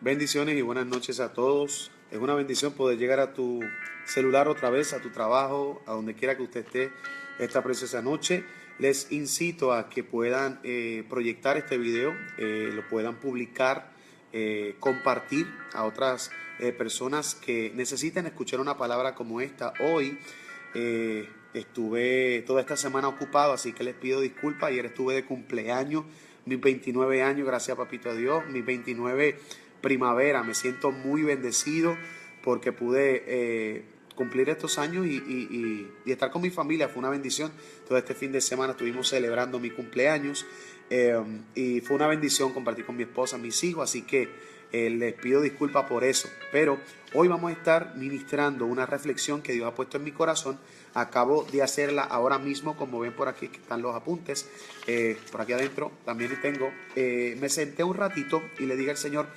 Bendiciones y buenas noches a todos. Es una bendición poder llegar a tu celular otra vez, a tu trabajo, a donde quiera que usted esté esta preciosa noche. Les incito a que puedan proyectar este video, lo puedan publicar, compartir a otras personas que necesiten escuchar una palabra como esta. Hoy estuve toda esta semana ocupado, así que les pido disculpas. Ayer estuve de cumpleaños, mis 29 años, gracias papito a Dios, mis 29 primavera. Me siento muy bendecido porque pude cumplir estos años y estar con mi familia. Fue una bendición. Todo este fin de semana estuvimos celebrando mi cumpleaños y fue una bendición compartir con mi esposa, mis hijos, así que les pido disculpas por eso. Pero hoy vamos a estar ministrando una reflexión que Dios ha puesto en mi corazón. Acabo de hacerla ahora mismo, como ven por aquí que están los apuntes, por aquí adentro también tengo. Me senté un ratito y le dije al Señor,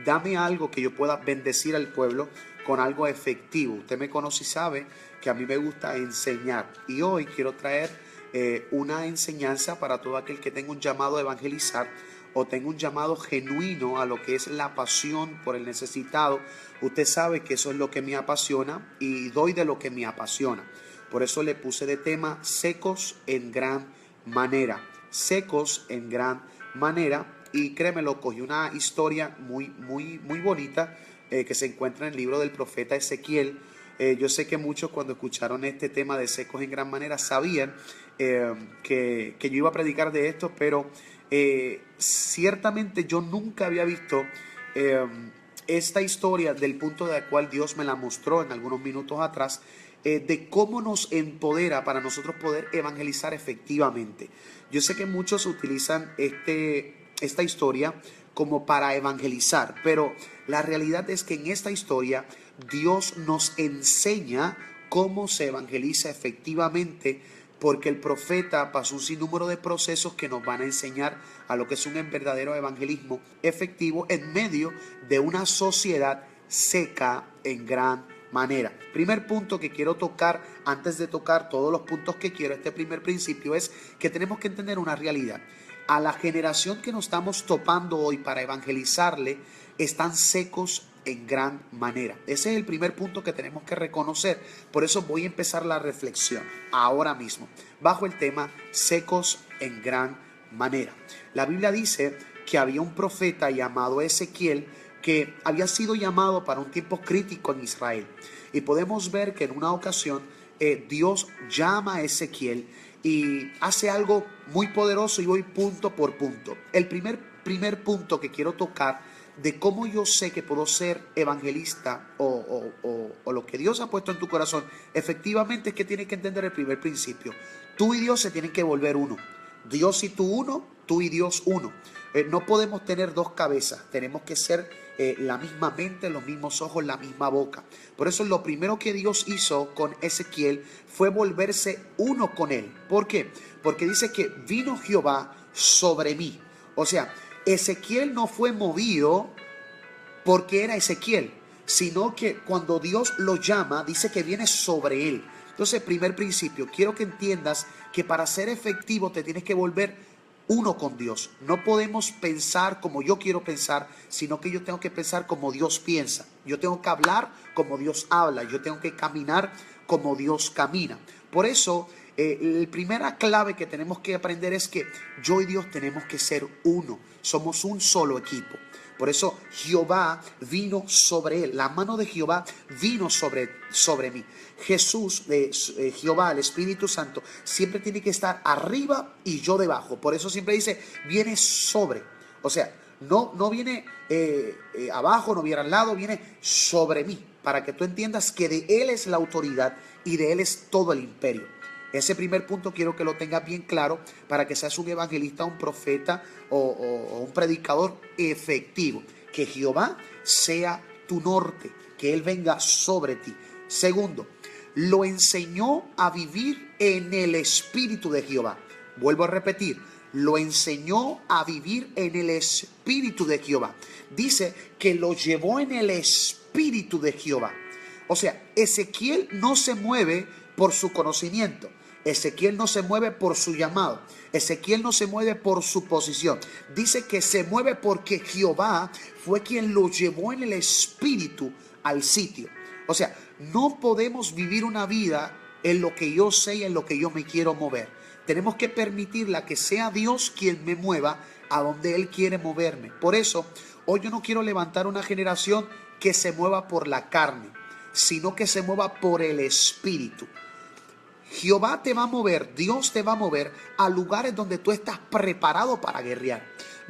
dame algo que yo pueda bendecir al pueblo con algo efectivo. Usted me conoce y sabe que a mí me gusta enseñar. Y hoy quiero traer una enseñanza para todo aquel que tenga un llamado a evangelizar o tenga un llamado genuino a lo que es la pasión por el necesitado. Usted sabe que eso es lo que me apasiona y doy de lo que me apasiona. Por eso le puse de tema secos en gran manera. Secos en gran manera. Y créemelo, cogí una historia muy bonita que se encuentra en el libro del profeta Ezequiel. Yo sé que muchos cuando escucharon este tema de secos en gran manera sabían que yo iba a predicar de esto, pero ciertamente yo nunca había visto esta historia del punto de cual Dios me la mostró en algunos minutos atrás, de cómo nos empodera para nosotros poder evangelizar efectivamente. Yo sé que muchos utilizan esta historia como para evangelizar, pero la realidad es que en esta historia Dios nos enseña cómo se evangeliza efectivamente, porque el profeta pasó un sinnúmero de procesos que nos van a enseñar a lo que es un verdadero evangelismo efectivo en medio de una sociedad seca en gran manera. Primer punto que quiero tocar, antes de tocar todos los puntos que quiero, este primer principio es que tenemos que entender una realidad. A la generación que nos estamos topando hoy para evangelizarle, están secos en gran manera. Ese es el primer punto que tenemos que reconocer. Por eso voy a empezar la reflexión ahora mismo, bajo el tema secos en gran manera. La Biblia dice que había un profeta llamado Ezequiel que había sido llamado para un tiempo crítico en Israel. Y podemos ver que en una ocasión Dios llama a Ezequiel y hace algo muy poderoso, y voy punto por punto. El primer punto que quiero tocar de cómo yo sé que puedo ser evangelista o lo que Dios ha puesto en tu corazón, efectivamente es que tienes que entender el primer principio. Tú y Dios se tienen que volver uno. Dios y tú uno, tú y Dios uno. No podemos tener dos cabezas, tenemos que ser la misma mente, los mismos ojos, la misma boca. Por eso lo primero que Dios hizo con Ezequiel fue volverse uno con él. ¿Por qué? Porque dice que vino Jehová sobre mí. O sea, Ezequiel no fue movido porque era Ezequiel, sino que cuando Dios lo llama, dice que viene sobre él. Entonces, primer principio, quiero que entiendas que para ser efectivo te tienes que volver uno con Dios. No podemos pensar como yo quiero pensar, sino que yo tengo que pensar como Dios piensa. Yo tengo que hablar como Dios habla. Yo tengo que caminar como Dios camina. Por eso, la primera clave que tenemos que aprender es que yo y Dios tenemos que ser uno. Somos un solo equipo. Por eso Jehová vino sobre él. La mano de Jehová vino sobre mí. Jesús, Jehová, el Espíritu Santo, siempre tiene que estar arriba y yo debajo. Por eso siempre dice, viene sobre. O sea, no viene abajo, no viene al lado, viene sobre mí. Para que tú entiendas que de Él es la autoridad y de Él es todo el imperio. Ese primer punto quiero que lo tengas bien claro para que seas un evangelista, un profeta o un predicador efectivo. Que Jehová sea tu norte, que Él venga sobre ti. Segundo, lo enseñó a vivir en el Espíritu de Jehová. Vuelvo a repetir, lo enseñó a vivir en el Espíritu de Jehová. Dice que lo llevó en el Espíritu de Jehová. O sea, Ezequiel no se mueve por su conocimiento. Ezequiel no se mueve por su llamado. Ezequiel no se mueve por su posición. Dice que se mueve porque Jehová fue quien lo llevó en el espíritu al sitio. O sea, no podemos vivir una vida en lo que yo sé y en lo que yo me quiero mover. Tenemos que permitirla que sea Dios quien me mueva a donde Él quiere moverme. Por eso, hoy yo no quiero levantar una generación que se mueva por la carne, sino que se mueva por el espíritu. Jehová te va a mover, Dios te va a mover a lugares donde tú estás preparado para guerrear.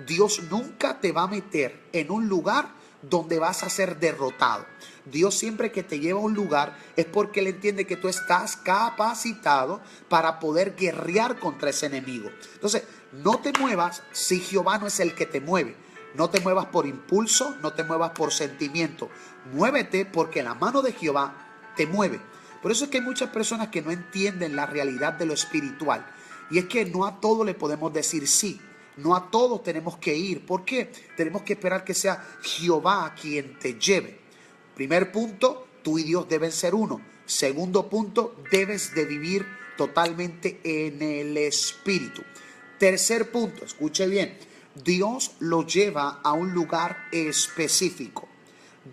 Dios nunca te va a meter en un lugar donde vas a ser derrotado. Dios siempre que te lleva a un lugar es porque Él entiende que tú estás capacitado para poder guerrear contra ese enemigo. Entonces, no te muevas si Jehová no es el que te mueve. No te muevas por impulso, no te muevas por sentimiento. Muévete porque la mano de Jehová te mueve. Por eso es que hay muchas personas que no entienden la realidad de lo espiritual. Y es que no a todo le podemos decir sí. No a todos tenemos que ir. ¿Por qué? Tenemos que esperar que sea Jehová quien te lleve. Primer punto, tú y Dios deben ser uno. Segundo punto, debes de vivir totalmente en el espíritu. Tercer punto, escuche bien. Dios lo lleva a un lugar específico.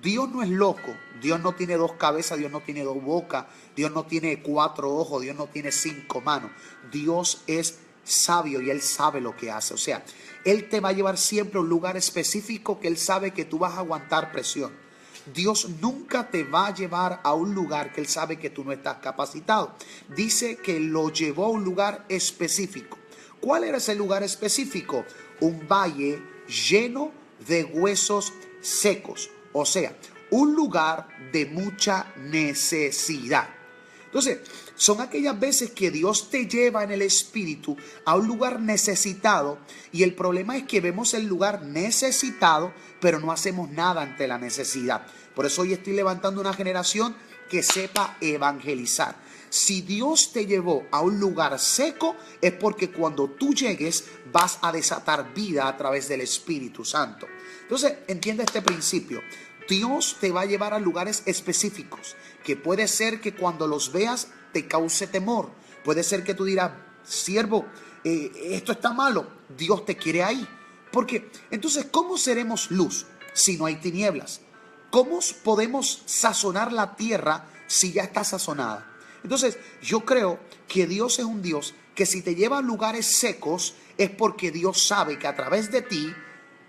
Dios no es loco, Dios no tiene dos cabezas, Dios no tiene dos bocas, Dios no tiene cuatro ojos, Dios no tiene cinco manos. Dios es sabio y Él sabe lo que hace. O sea, Él te va a llevar siempre a un lugar específico que Él sabe que tú vas a aguantar presión. Dios nunca te va a llevar a un lugar que Él sabe que tú no estás capacitado. Dice que lo llevó a un lugar específico. ¿Cuál era ese lugar específico? Un valle lleno de huesos secos. O sea, un lugar de mucha necesidad. Entonces, son aquellas veces que Dios te lleva en el espíritu a un lugar necesitado y el problema es que vemos el lugar necesitado, pero no hacemos nada ante la necesidad. Por eso hoy estoy levantando una generación que sepa evangelizar. Si Dios te llevó a un lugar seco, es porque cuando tú llegues vas a desatar vida a través del Espíritu Santo. Entonces, entiende este principio. Dios te va a llevar a lugares específicos, que puede ser que cuando los veas te cause temor. Puede ser que tú dirás, siervo, esto está malo. Dios te quiere ahí. Porque entonces, ¿cómo seremos luz si no hay tinieblas? ¿Cómo podemos sazonar la tierra si ya está sazonada? Entonces, yo creo que Dios es un Dios que si te lleva a lugares secos es porque Dios sabe que a través de ti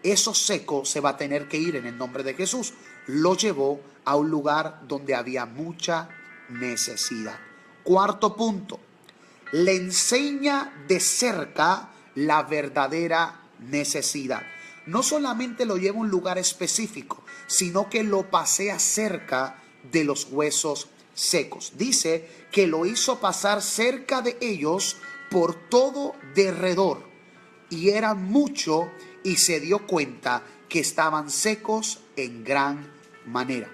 eso seco se va a tener que ir en el nombre de Jesús. Lo llevó a un lugar donde había mucha necesidad. Cuarto punto, le enseña de cerca la verdadera necesidad. No solamente lo lleva a un lugar específico, sino que lo pasea cerca de los huesos secos. Dice que lo hizo pasar cerca de ellos por todo derredor. Y eran mucho y se dio cuenta que estaban secos en gran manera.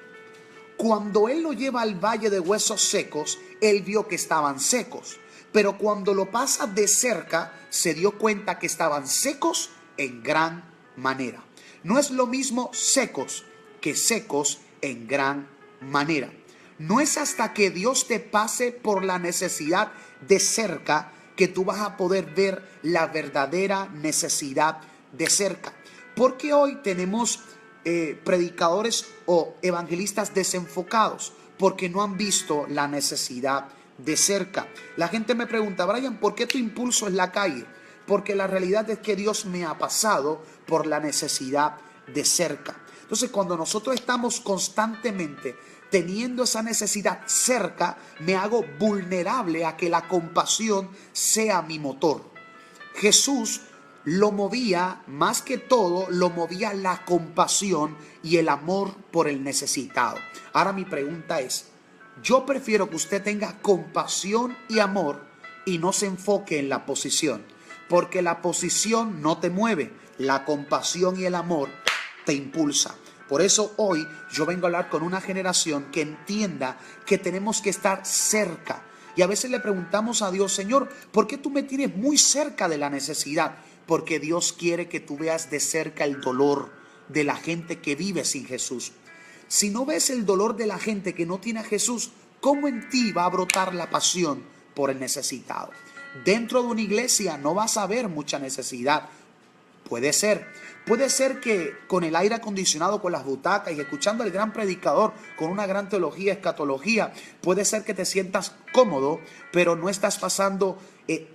Cuando Él lo lleva al valle de huesos secos, Él vio que estaban secos. Pero cuando lo pasa de cerca, se dio cuenta que estaban secos en gran manera. No es lo mismo secos que secos en gran manera. No es hasta que Dios te pase por la necesidad de cerca que tú vas a poder ver la verdadera necesidad de cerca. Porque hoy tenemos predicadores o evangelistas desenfocados porque no han visto la necesidad de cerca. La gente me pregunta, Brian, ¿por qué tu impulso es la calle? Porque la realidad es que Dios me ha pasado por la necesidad de cerca. Entonces, cuando nosotros estamos constantemente teniendo esa necesidad cerca, me hago vulnerable a que la compasión sea mi motor. Jesús lo movía, más que todo, lo movía la compasión y el amor por el necesitado. Ahora mi pregunta es, yo prefiero que usted tenga compasión y amor y no se enfoque en la posición, porque la posición no te mueve, la compasión y el amor te impulsa. Por eso hoy yo vengo a hablar con una generación que entienda que tenemos que estar cerca. Y a veces le preguntamos a Dios, Señor, ¿por qué tú me tienes muy cerca de la necesidad? Porque Dios quiere que tú veas de cerca el dolor de la gente que vive sin Jesús. Si no ves el dolor de la gente que no tiene a Jesús, ¿cómo en ti va a brotar la pasión por el necesitado. Dentro de una iglesia no vas a ver mucha necesidad. Puede ser que con el aire acondicionado, con las butacas y escuchando al gran predicador con una gran teología, escatología, puede ser que te sientas cómodo, pero no estás pasando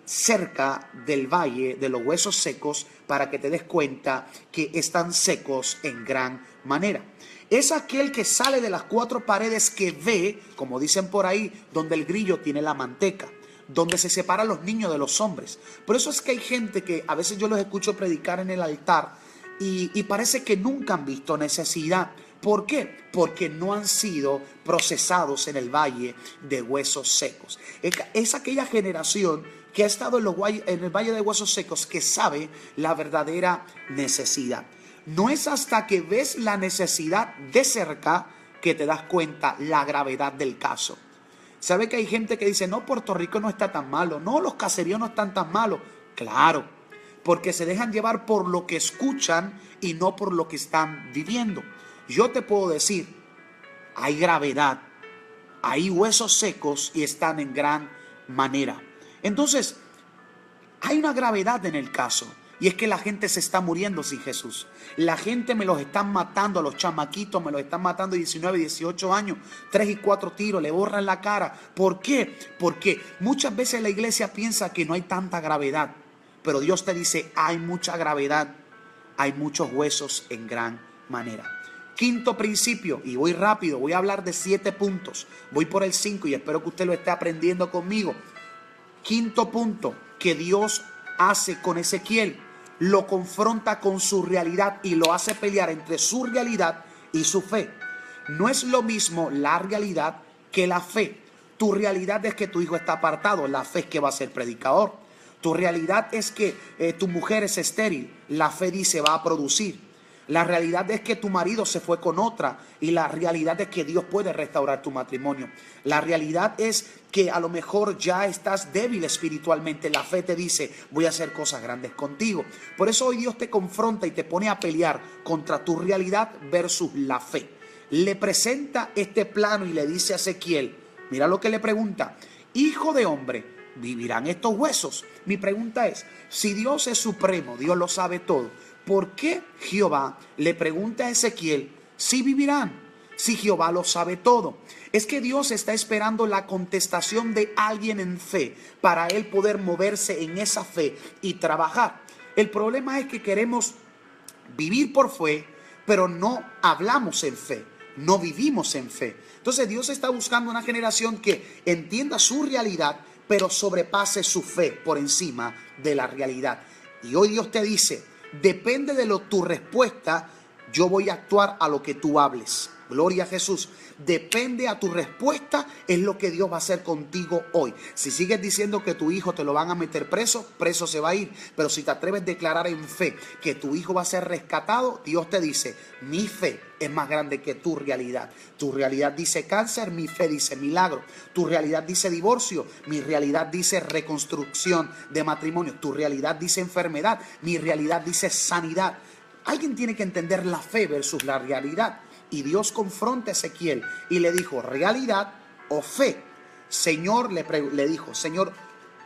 cerca del valle de los huesos secos para que te des cuenta que están secos en gran manera. Es aquel que sale de las cuatro paredes que ve, como dicen por ahí, donde el grillo tiene la manteca, donde se separan los niños de los hombres. Por eso es que hay gente que a veces yo los escucho predicar en el altar y parece que nunca han visto necesidad. ¿Por qué? Porque no han sido procesados en el valle de huesos secos. Es aquella generación que ha estado en el valle de huesos secos que sabe la verdadera necesidad. No es hasta que ves la necesidad de cerca que te das cuenta la gravedad del caso. ¿Sabe que hay gente que dice, no, Puerto Rico no está tan malo, no, los caseríos no están tan malos? Claro, porque se dejan llevar por lo que escuchan y no por lo que están viviendo. Yo te puedo decir, hay gravedad, hay huesos secos y están en gran manera. Entonces, hay una gravedad en el caso. Y es que la gente se está muriendo sin Jesús. La gente me los están matando, a los chamaquitos me los están matando 19, 18 años, 3 y 4 tiros, le borran la cara. ¿Por qué? Porque muchas veces la iglesia piensa que no hay tanta gravedad. Pero Dios te dice, hay mucha gravedad, hay muchos huesos en gran manera. Quinto principio, y voy rápido, voy a hablar de 7 puntos. Voy por el 5 y espero que usted lo esté aprendiendo conmigo. Quinto punto que Dios hace con Ezequiel. Lo confronta con su realidad y lo hace pelear entre su realidad y su fe. No es lo mismo la realidad que la fe. Tu realidad es que tu hijo está apartado, la fe es que va a ser predicador. Tu realidad es que tu mujer es estéril, la fe dice va a producir. La realidad es que tu marido se fue con otra y la realidad es que Dios puede restaurar tu matrimonio. La realidad es que a lo mejor ya estás débil espiritualmente. La fe te dice, voy a hacer cosas grandes contigo. Por eso hoy Dios te confronta y te pone a pelear contra tu realidad versus la fe. Le presenta este plano y le dice a Ezequiel, mira lo que le pregunta, hijo de hombre, ¿vivirán estos huesos? Mi pregunta es, si Dios es supremo, Dios lo sabe todo, ¿por qué Jehová le pregunta a Ezequiel si vivirán? Si Jehová lo sabe todo. Es que Dios está esperando la contestación de alguien en fe para él poder moverse en esa fe y trabajar. El problema es que queremos vivir por fe, pero no hablamos en fe, no vivimos en fe. Entonces Dios está buscando una generación que entienda su realidad, pero sobrepase su fe por encima de la realidad. Y hoy Dios te dice, depende de tu respuesta, yo voy a actuar a lo que tú hables. Gloria a Jesús. Depende a tu respuesta, es lo que Dios va a hacer contigo hoy. Si sigues diciendo que tu hijo te lo van a meter preso, preso se va a ir. Pero si te atreves a declarar en fe que tu hijo va a ser rescatado, Dios te dice, mi fe es más grande que tu realidad. Tu realidad dice cáncer, mi fe dice milagro. Tu realidad dice divorcio, mi realidad dice reconstrucción de matrimonio. Tu realidad dice enfermedad, mi realidad dice sanidad. Alguien tiene que entender la fe versus la realidad. Y Dios confronta a Ezequiel y le dijo, ¿realidad o fe? Señor, le dijo, Señor,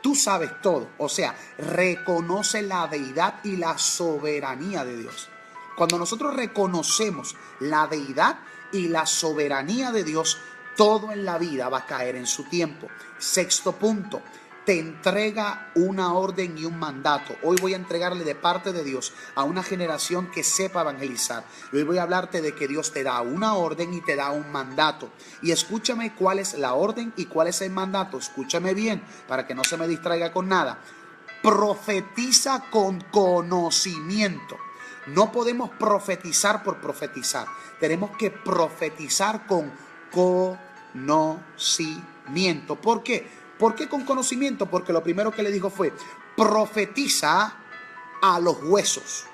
tú sabes todo. O sea, reconoce la deidad y la soberanía de Dios. Cuando nosotros reconocemos la deidad y la soberanía de Dios, todo en la vida va a caer en su tiempo. Sexto punto, te entrega una orden y un mandato. Hoy voy a entregarle de parte de Dios a una generación que sepa evangelizar. Hoy voy a hablarte de que Dios te da una orden y te da un mandato. Y escúchame cuál es la orden y cuál es el mandato. Escúchame bien para que no se me distraiga con nada. Profetiza con conocimiento. No podemos profetizar por profetizar. Tenemos que profetizar con conocimiento. ¿Por qué? ¿Por qué con conocimiento? Porque lo primero que le dijo fue, profetiza a los huesos.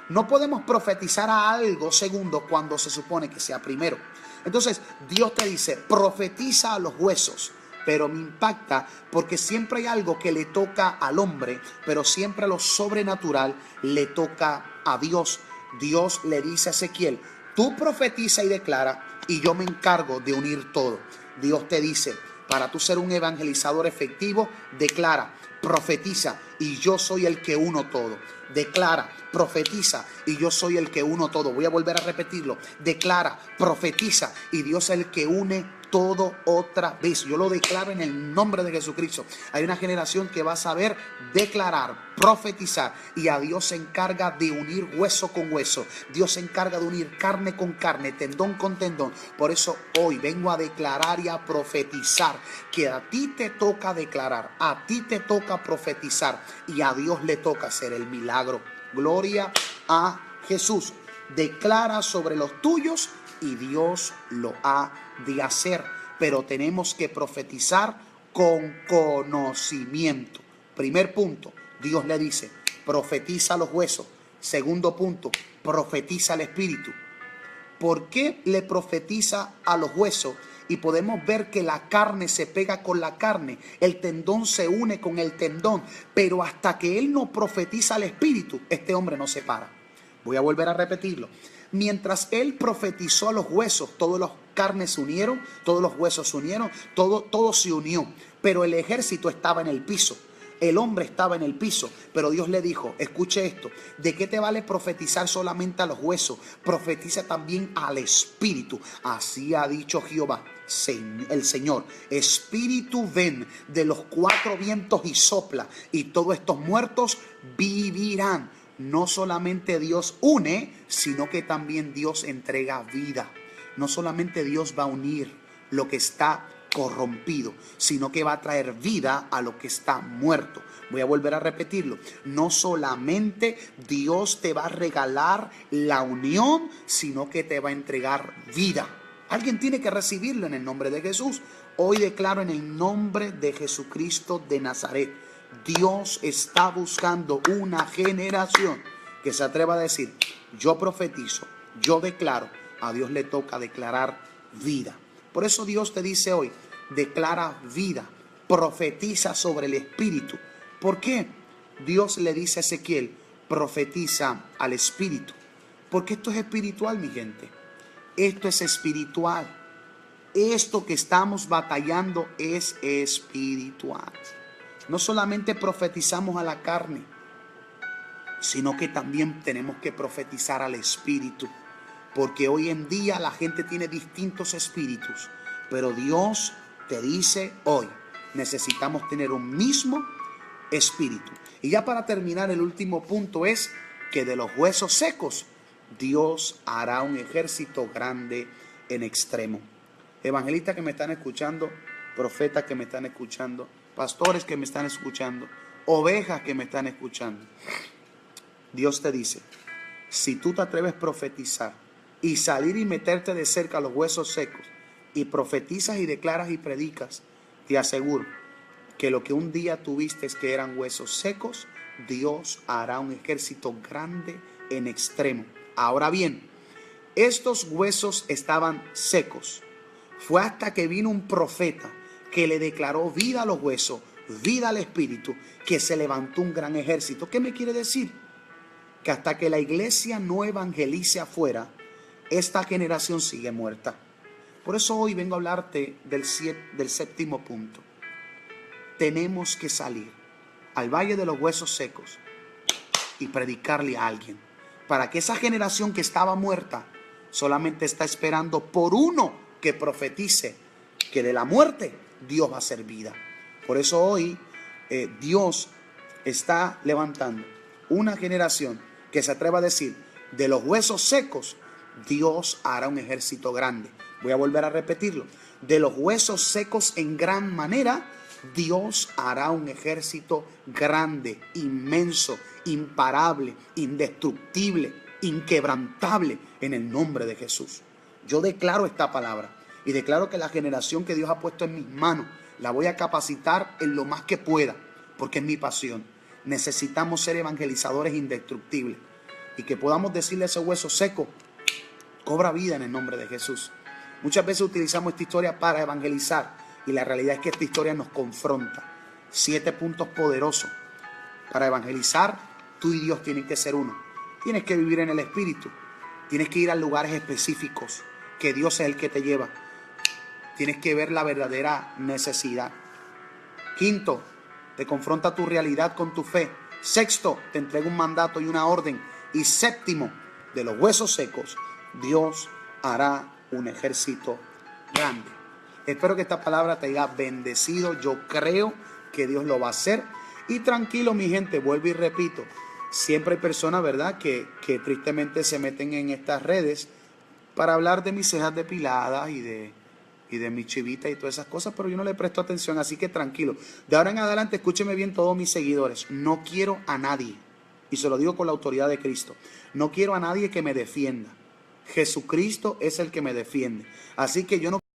No podemos profetizar a algo segundo cuando se supone que sea primero. Entonces Dios te dice, profetiza a los huesos. Pero me impacta porque siempre hay algo que le toca al hombre, pero siempre lo sobrenatural le toca a Dios. Dios le dice a Ezequiel, tú profetiza y declara y yo me encargo de unir todo. Dios te dice, Para tú ser un evangelizador efectivo, declara, profetiza, y yo soy el que uno todo. Declara, profetiza, y yo soy el que uno todo. Voy a volver a repetirlo. Declara, profetiza, y Dios es el que une todo otra vez. Yo lo declaro en el nombre de Jesucristo. Hay una generación que va a saber declarar, profetizar, y a Dios se encarga de unir hueso con hueso. Dios se encarga de unir carne con carne, tendón con tendón. Por eso hoy vengo a declarar y a profetizar que a ti te toca declarar, a ti te toca profetizar, y a Dios le toca hacer el milagro. Gloria a Jesús. Declara sobre los tuyos y Dios lo ha de hacer, pero tenemos que profetizar con conocimiento. Primer punto, Dios le dice, profetiza los huesos. Segundo punto, profetiza el espíritu. ¿Por qué le profetiza a los huesos? Y podemos ver que la carne se pega con la carne, el tendón se une con el tendón, pero hasta que él no profetiza al espíritu, este hombre no se para. Voy a volver a repetirlo. Mientras él profetizó a los huesos, todas las carnes se unieron, todos los huesos se unieron, todo se unió, pero el ejército estaba en el piso. El hombre estaba en el piso, pero Dios le dijo, escuche esto, ¿de qué te vale profetizar solamente a los huesos? Profetiza también al espíritu. Así ha dicho Jehová, el Señor. Espíritu, ven de los cuatro vientos y sopla, y todos estos muertos vivirán. No solamente Dios une, sino que también Dios entrega vida. No solamente Dios va a unir lo que está corrompido, sino que va a traer vida a lo que está muerto. Voy a volver a repetirlo. No solamente Dios te va a regalar la unión, sino que te va a entregar vida. Alguien tiene que recibirlo en el nombre de Jesús. Hoy declaro en el nombre de Jesucristo de Nazaret, Dios está buscando una generación que se atreva a decir, yo profetizo, yo declaro. A Dios le toca declarar vida. Por eso Dios te dice hoy, declara vida, profetiza sobre el espíritu. ¿Por qué? Dios le dice a Ezequiel, profetiza al espíritu. Porque esto es espiritual, mi gente. Esto es espiritual. Esto que estamos batallando es espiritual. No solamente profetizamos a la carne, sino que también tenemos que profetizar al espíritu. Porque hoy en día la gente tiene distintos espíritus, pero Dios te dice hoy, necesitamos tener un mismo espíritu. Y ya para terminar, el último punto es que de los huesos secos, Dios hará un ejército grande en extremo. Evangelistas que me están escuchando, profetas que me están escuchando, pastores que me están escuchando, ovejas que me están escuchando. Dios te dice, si tú te atreves a profetizar y salir y meterte de cerca a los huesos secos y profetizas y declaras y predicas, te aseguro que lo que un día tuviste que eran huesos secos, Dios hará un ejército grande en extremo. Ahora bien, estos huesos estaban secos. Fue hasta que vino un profeta que le declaró vida a los huesos, vida al espíritu, que se levantó un gran ejército. ¿Qué me quiere decir? Que hasta que la iglesia no evangelice afuera, esta generación sigue muerta. Por eso hoy vengo a hablarte del séptimo punto. Tenemos que salir al valle de los huesos secos y predicarle a alguien, para que esa generación que estaba muerta solamente está esperando por uno que profetice que de la muerte Dios va a hacer vida. Por eso hoy Dios está levantando una generación que se atreva a decir, de los huesos secos Dios hará un ejército grande. Voy a volver a repetirlo. De los huesos secos en gran manera, Dios hará un ejército grande, inmenso, imparable, indestructible, inquebrantable, en el nombre de Jesús. Yo declaro esta palabra y declaro que la generación que Dios ha puesto en mis manos la voy a capacitar en lo más que pueda, porque es mi pasión. Necesitamos ser evangelizadores indestructibles y que podamos decirle a ese hueso seco, cobra vida en el nombre de Jesús. Muchas veces utilizamos esta historia para evangelizar y la realidad es que esta historia nos confronta. 7 puntos poderosos. Para evangelizar, tú y Dios tienen que ser uno. Tienes que vivir en el Espíritu. Tienes que ir a lugares específicos que Dios es el que te lleva. Tienes que ver la verdadera necesidad. Quinto, te confronta tu realidad con tu fe. Sexto, te entrega un mandato y una orden. Y séptimo, de los huesos secos, Dios hará un ejército grande. Espero que esta palabra te haya bendecido. Yo creo que Dios lo va a hacer. Y tranquilo, mi gente, vuelvo y repito. Siempre hay personas, ¿verdad?, que tristemente se meten en estas redes para hablar de mis cejas depiladas y de mi chivita y todas esas cosas, pero yo no le presto atención, así que tranquilo. De ahora en adelante, escúcheme bien todos mis seguidores. No quiero a nadie, y se lo digo con la autoridad de Cristo, no quiero a nadie que me defienda. Jesucristo es el que me defiende. Así que yo no